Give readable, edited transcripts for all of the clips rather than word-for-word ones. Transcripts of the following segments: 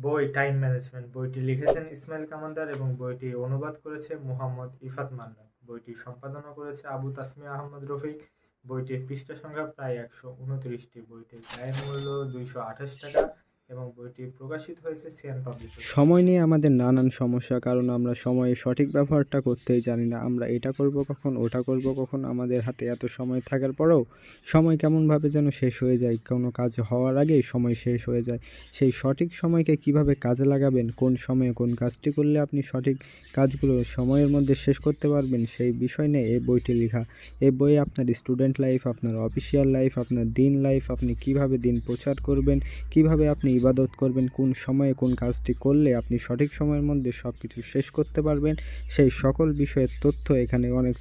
বই time management বইটি লিখেছেন ইসমাইল কামানদার এবং বইটি অনুবাদ করেছে মুহাম্মদ ইফাত মান্নান। বইটি সম্পাদনা করেছে আবু তাসমিয়া আহমদ রফিক। বইটির পৃষ্ঠা সংখ্যা প্রায় ১২৯টি। বইটির গায়ের মূল্য ২২৮ টাকা এবং বইটি প্রকাশিত হয়েছে সিয়ান পাবলিকেশন। সময় নিয়ে আমাদের নানান সমস্যা, কারণ আমরা সময়ের সঠিক ব্যবহারটা করতেই জানি না। আমরা এটা করব কখন, ওটা করব কখন, আমাদের হাতে এত সময় থাকার পরেও সময় কেমনভাবে যেন শেষ হয়ে যায়। কোনো কাজ হওয়ার আগেই সময় শেষ হয়ে যায়। সেই সঠিক সময়কে কিভাবে কাজে লাগাবেন, কোন সময়ে কোন কাজটি করলে আপনি সঠিক কাজগুলো সময়ের মধ্যে শেষ করতে পারবেন, সেই বিষয় নিয়ে এই বইটি লেখা। এই বইয়ে আপনার স্টুডেন্ট লাইফ, আপনার অফিসিয়াল লাইফ, আপনার দিন লাইফ, আপনি কিভাবে দিন প্রচার করবেন, কিভাবে আপনি ইবাদত করবেন, কোন সময়ে কোন কাজটি করলে আপনি সঠিক সময়ের মধ্যে সব কিছু শেষ করতে পারবেন, সেই সকল বিষয়ের তথ্য এখানে অনেক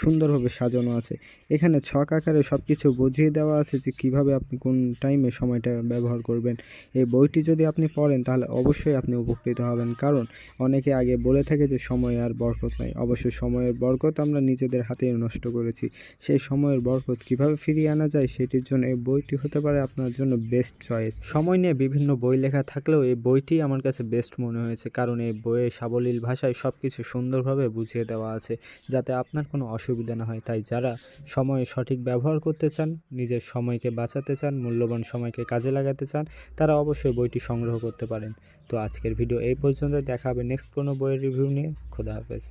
সুন্দরভাবে সাজানো আছে। এখানে ছক আকারে সব কিছু বুঝিয়ে দেওয়া আছে যে কিভাবে আপনি কোন টাইমে সময়টা ব্যবহার করবেন। এই বইটি যদি আপনি পড়েন তাহলে অবশ্যই আপনি উপকৃত হবেন, কারণ অনেকে আগে বলে থাকে যে সময় আর বরকত নাই। অবশ্যই সময়ের বরকত আমরা নিজেদের হাতেই নষ্ট করেছি। সেই সময়ের বরকত কিভাবে ফিরিয়ে আনা যায় সেটির জন্য এই বইটি হতে পারে আপনার জন্য বেস্ট চয়েস। সময় নিয়ে বিভিন্ন বই লেখা থাকলেও এই বইটি আমার কাছে বেস্ট মনে হয়েছে, কারণ এই বইয়ে সাবলীল ভাষায় সব কিছু সুন্দরভাবে বুঝিয়ে দেওয়া আছে যাতে আপনার কোনো অসুবিধা না হয়। তাই যারা সময়ের সঠিক ব্যবহার করতে চান, নিজের সময়কে বাঁচাতে চান, মূল্যবান সময়কে কাজে লাগাতে চান, তারা অবশ্যই বইটি সংগ্রহ করতে পারেন। তো আজকের ভিডিও এই পর্যন্ত, দেখা হবে নেক্সট কোনো বইয়ের রিভিউ নিয়ে। খোদা হাফেজ।